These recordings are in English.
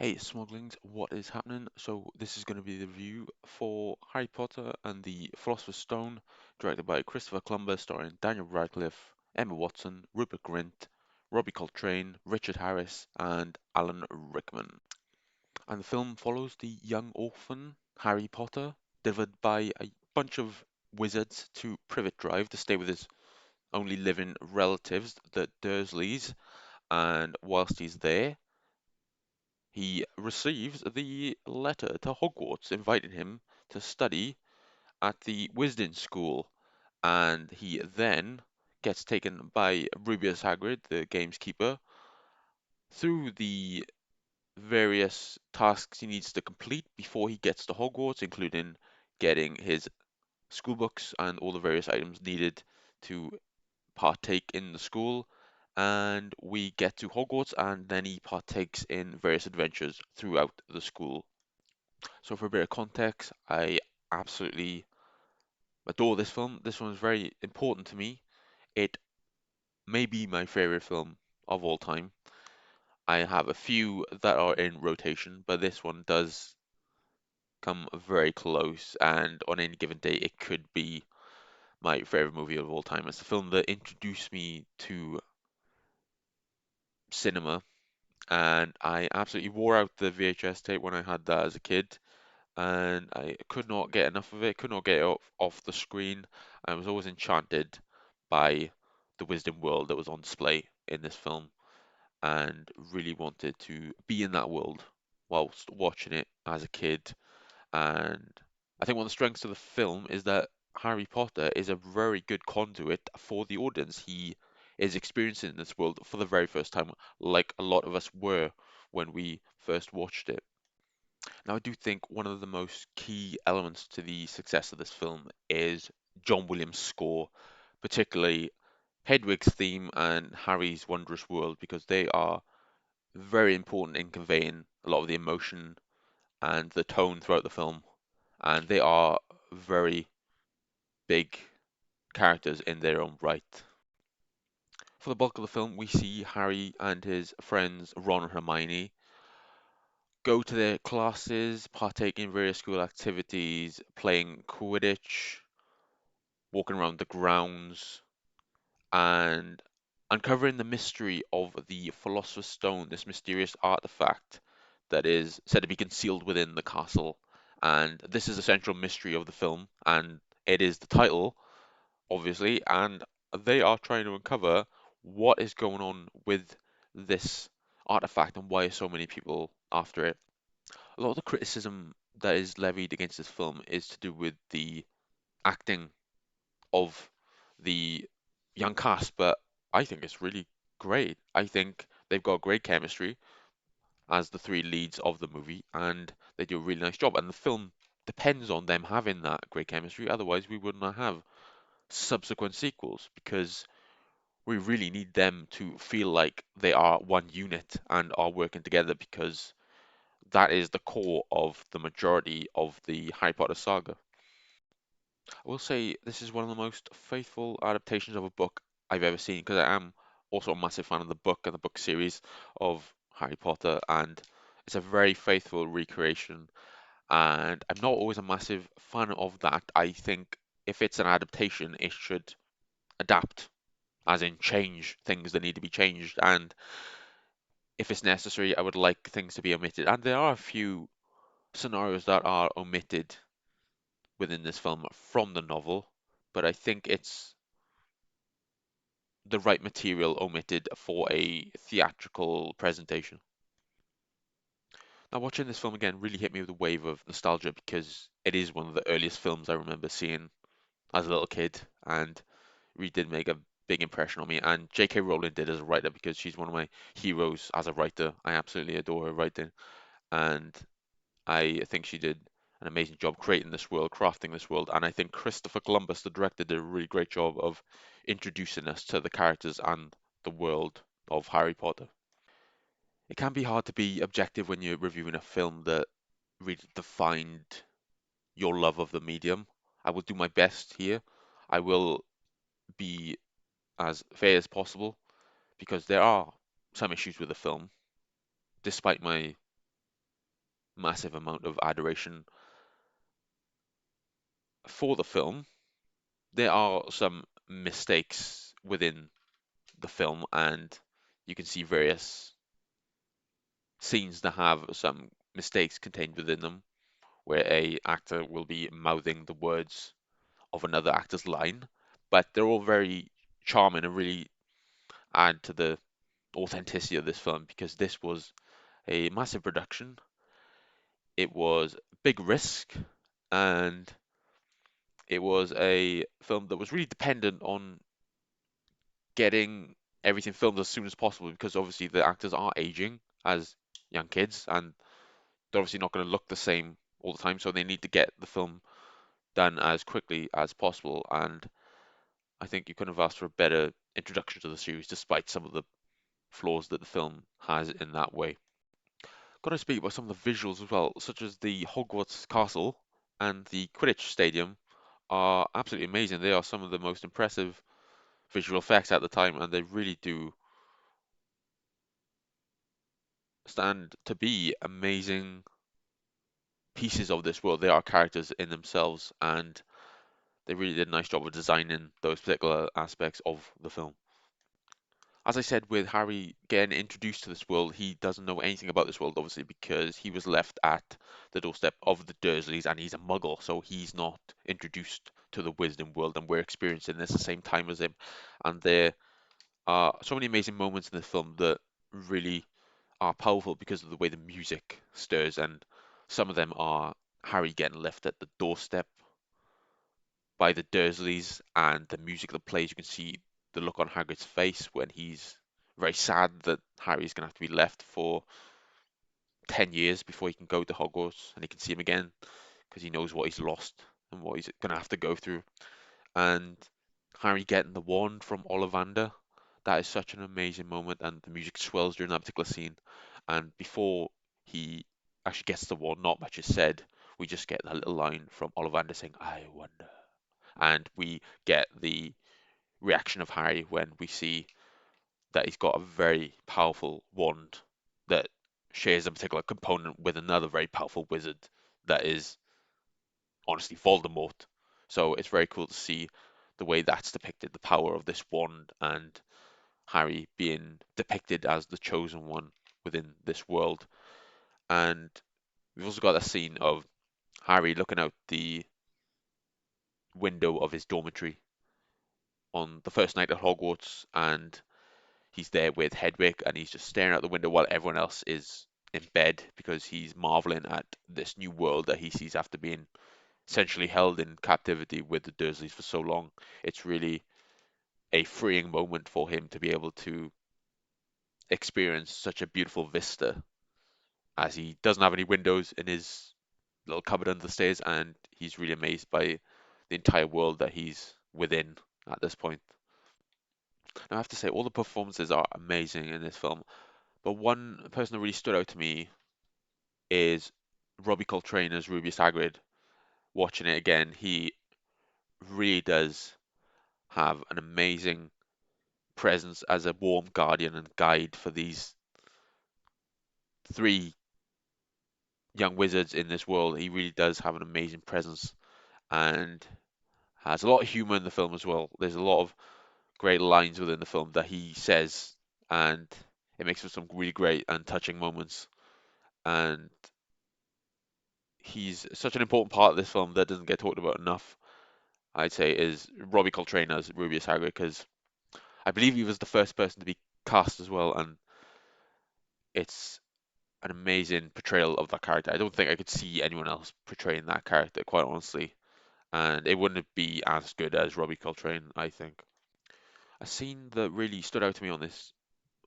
Hey, Smugglings, what is happening? So, this is going to be the review for Harry Potter and the Philosopher's Stone, directed by Christopher Columbus, starring Daniel Radcliffe, Emma Watson, Rupert Grint, Robbie Coltrane, Richard Harris, and Alan Rickman. And the film follows the young orphan, Harry Potter, delivered by a bunch of wizards to Privet Drive to stay with his only living relatives, the Dursleys, and whilst he's there, he receives the letter to Hogwarts inviting him to study at the Wisden School, and he then gets taken by Rubius Hagrid, the gamekeeper, through the various tasks he needs to complete before he gets to Hogwarts, including getting his school books and all the various items needed to partake in the school. And we get to Hogwarts, and then he partakes in various adventures throughout the school. So for a bit of context, I absolutely adore this film. This one is very important to me. It may be my favorite film of all time. I have a few that are in rotation, but this one does come very close, and on any given day, it could be my favorite movie of all time. It's the film that introduced me to cinema, and I absolutely wore out the VHS tape when I had that as a kid. And I could not get enough of it, could not get it off the screen. I was always enchanted by the wisdom world that was on display in this film and really wanted to be in that world whilst watching it as a kid. And I think one of the strengths of the film is that Harry Potter is a very good conduit for the audience. He is experiencing this world for the very first time, like a lot of us were when we first watched it. Now, I do think one of the most key elements to the success of this film is John Williams' score, particularly Hedwig's theme and Harry's Wondrous World, because they are very important in conveying a lot of the emotion and the tone throughout the film, and they are very big characters in their own right. For the bulk of the film, we see Harry and his friends Ron and Hermione go to their classes, partake in various school activities, playing Quidditch, walking around the grounds, and uncovering the mystery of the Philosopher's Stone, this mysterious artifact that is said to be concealed within the castle. And this is the central mystery of the film, and it is the title, obviously, and they are trying to uncover what is going on with this artifact and why so many people after it. A lot of the criticism that is levied against this film is to do with the acting of the young cast, but I think it's really great. I think they've got great chemistry as the three leads of the movie, and they do a really nice job. And the film depends on them having that great chemistry, otherwise, we would not have subsequent sequels because we really need them to feel like they are one unit and are working together because that is the core of the majority of the Harry Potter saga. I will say this is one of the most faithful adaptations of a book I've ever seen because I am also a massive fan of the book and the book series of Harry Potter, and it's a very faithful recreation. And I'm not always a massive fan of that. I think if it's an adaptation, it should adapt, as in change things that need to be changed. And if it's necessary, I would like things to be omitted. And there are a few scenarios that are omitted within this film from the novel, but I think it's the right material omitted for a theatrical presentation. Now, watching this film again really hit me with a wave of nostalgia because it is one of the earliest films I remember seeing as a little kid, and really did make a big impression on me. And J.K. Rowling did as a writer because she's one of my heroes as a writer. I absolutely adore her writing, and I think she did an amazing job creating this world, crafting this world. And I think Christopher Columbus, the director, did a really great job of introducing us to the characters and the world of Harry Potter. It can be hard to be objective when you're reviewing a film that really defined your love of the medium. I will do my best here. I will be as fair as possible because there are some issues with the film, despite my massive amount of adoration for the film. There are some mistakes within the film, and you can see various scenes that have some mistakes contained within them, where a actor will be mouthing the words of another actor's line, but they're all very charming and really add to the authenticity of this film because this was a massive production. It was big risk, and it was a film that was really dependent on getting everything filmed as soon as possible because obviously the actors are aging as young kids and they're obviously not going to look the same all the time, so they need to get the film done as quickly as possible. And I think you couldn't have asked for a better introduction to the series, despite some of the flaws that the film has in that way. Got to speak about some of the visuals as well, such as the Hogwarts Castle and the Quidditch Stadium are absolutely amazing. They are some of the most impressive visual effects at the time, and they really do stand to be amazing pieces of this world. They are characters in themselves, and they really did a nice job of designing those particular aspects of the film. As I said, with Harry getting introduced to this world, he doesn't know anything about this world, obviously, because he was left at the doorstep of the Dursleys and he's a muggle, so he's not introduced to the Wisdom world, and we're experiencing this at the same time as him. And there are so many amazing moments in this film that really are powerful because of the way the music stirs, and some of them are Harry getting left at the doorstep by the Dursleys and the music that plays. You can see the look on Hagrid's face when he's very sad that Harry's going to have to be left for 10 years before he can go to Hogwarts and he can see him again because he knows what he's lost and what he's going to have to go through. And Harry getting the wand from Ollivander, that is such an amazing moment, and the music swells during that particular scene. And before he actually gets the wand, not much is said. We just get that little line from Ollivander saying, "I wonder," and we get the reaction of Harry when we see that he's got a very powerful wand that shares a particular component with another very powerful wizard that is honestly Voldemort. So it's very cool to see the way that's depicted, the power of this wand and Harry being depicted as the chosen one within this world. And we've also got a scene of Harry looking out the window of his dormitory on the first night at Hogwarts, and he's there with Hedwig and he's just staring out the window while everyone else is in bed because he's marveling at this new world that he sees after being essentially held in captivity with the Dursleys for so long. It's really a freeing moment for him to be able to experience such a beautiful vista as he doesn't have any windows in his little cupboard under the stairs and he's really amazed by the entire world that he's within at this point. Now, I have to say, all the performances are amazing in this film, but one person that really stood out to me is Robbie Coltrane as Rubius Hagrid. Watching it again, he really does have an amazing presence as a warm guardian and guide for these three young wizards in this world. He really does have an amazing presence and has a lot of humor in the film as well. There's a lot of great lines within the film that he says, and it makes for some really great and touching moments. And he's such an important part of this film that doesn't get talked about enough. I'd say is Robbie Coltrane as Rubius Hagrid because I believe he was the first person to be cast as well, and it's an amazing portrayal of that character. I don't think I could see anyone else portraying that character, quite honestly, and it wouldn't be as good as Robbie Coltrane, I think. A scene that really stood out to me on this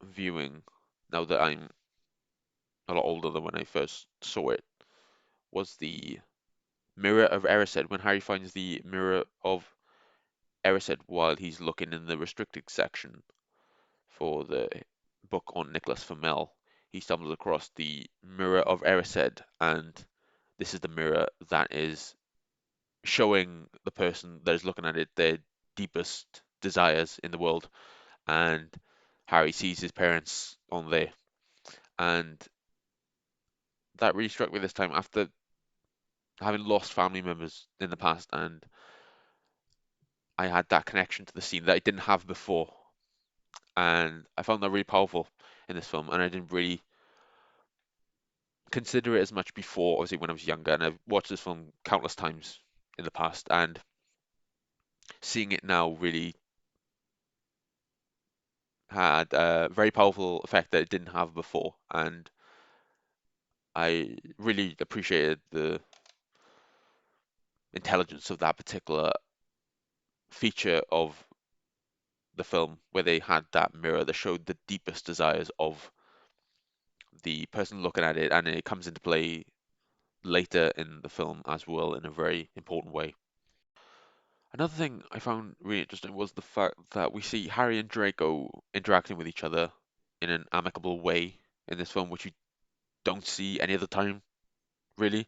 viewing, now that I'm a lot older than when I first saw it, was the Mirror of Erised, when Harry finds the Mirror of Erised while he's looking in the restricted section for the book on Nicholas Flamel. He stumbles across the Mirror of Erised, and this is the mirror that is showing the person that is looking at it their deepest desires in the world. And Harry sees his parents on there, and that really struck me this time after having lost family members in the past, and I had that connection to the scene that I didn't have before, and I found that really powerful in this film, and I didn't really consider it as much before, obviously when I was younger, and I've watched this film countless times in the past, and seeing it now really had a very powerful effect that it didn't have before, and I really appreciated the intelligence of that particular feature of the film, where they had that mirror that showed the deepest desires of the person looking at it, and it comes into play later in the film as well in a very important way. Another thing I found really interesting was the fact that we see Harry and Draco interacting with each other in an amicable way in this film, which you don't see any other time, really.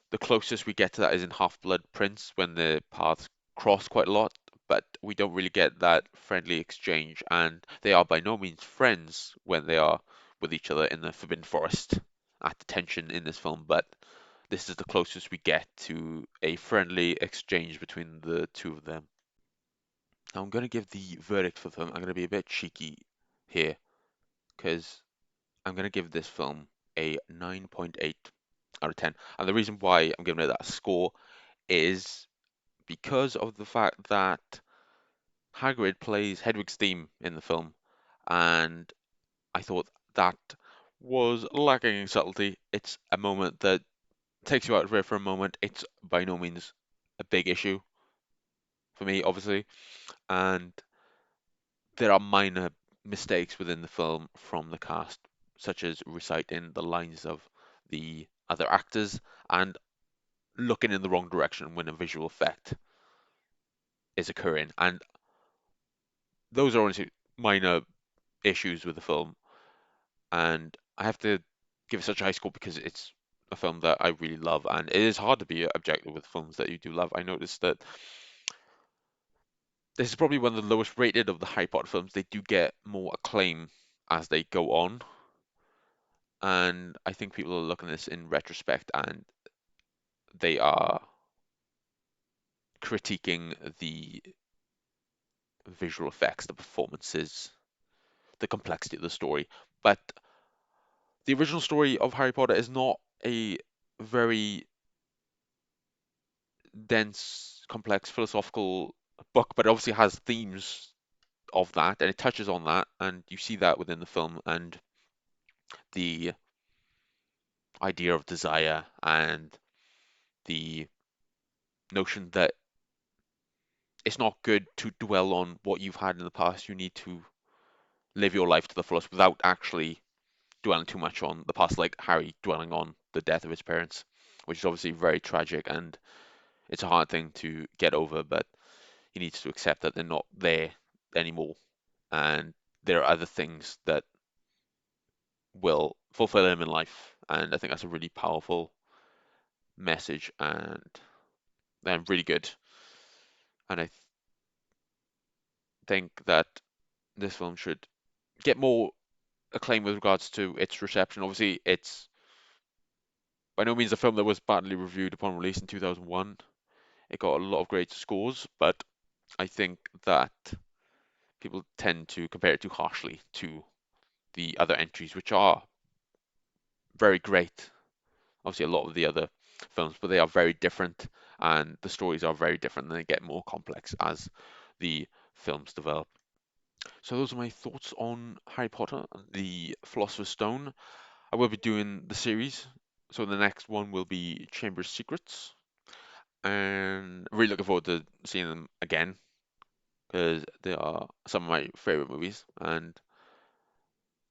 The closest we get to that is in Half-Blood Prince when the paths cross quite a lot, but we don't really get that friendly exchange, and they are by no means friends when they are with each other in the Forbidden Forest at detention in this film, but this is the closest we get to a friendly exchange between the two of them. Now I'm going to give the verdict for the film. I'm going to be a bit cheeky here because I'm going to give this film a 9.8 out of 10. And the reason why I'm giving it that score is because of the fact that Hagrid plays Hedwig's theme in the film, and I thought that was lacking in subtlety. It's a moment that takes you out of it for a moment. It's by no means a big issue for me, obviously, and there are minor mistakes within the film from the cast, such as reciting the lines of the other actors and looking in the wrong direction when a visual effect is occurring. And those are honestly minor issues with the film. And I have to give it such a high score because it's a film that I really love. And it is hard to be objective with films that you do love. I noticed that this is probably one of the lowest rated of the Harry Potter films. They do get more acclaim as they go on. And I think people are looking at this in retrospect and they are critiquing the visual effects, the performances, the complexity of the story. But the original story of Harry Potter is not a very dense, complex philosophical book, but it obviously has themes of that and it touches on that, and you see that within the film and the idea of desire and the notion that it's not good to dwell on what you've had in the past. You need to live your life to the fullest without actually dwelling too much on the past, like Harry dwelling on the death of his parents, which is obviously very tragic and it's a hard thing to get over, but he needs to accept that they're not there anymore and there are other things that will fulfill him in life. And I think that's a really powerful message and really good. And I think that this film should get more acclaim with regards to its reception. Obviously, it's by no means a film that was badly reviewed upon release in 2001. It got a lot of great scores, but I think that people tend to compare it too harshly to the other entries, which are very great. Obviously, a lot of the other films, but they are very different, and the stories are very different, and they get more complex as the films develop. So those are my thoughts on Harry Potter and the Philosopher's Stone. I will be doing the series, so the next one will be Chamber of Secrets, and really looking forward to seeing them again because they are some of my favorite movies, and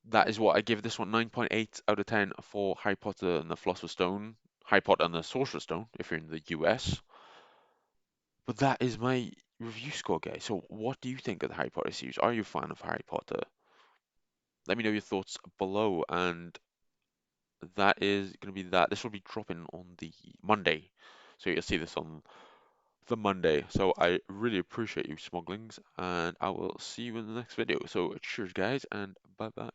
that is what I give this one 9.8 out of 10 for Harry Potter and the Philosopher's Stone, Harry Potter and the Sorcerer's Stone if you're in the US. But that is my review score, guys. So what do you think of the Harry Potter series? Are you a fan of Harry Potter? Let me know your thoughts below, and that is going to be that. This will be dropping on the Monday, so you'll see this on the Monday. So I really appreciate you, Smugglings, and I will see you in the next video. So cheers, guys, and bye bye.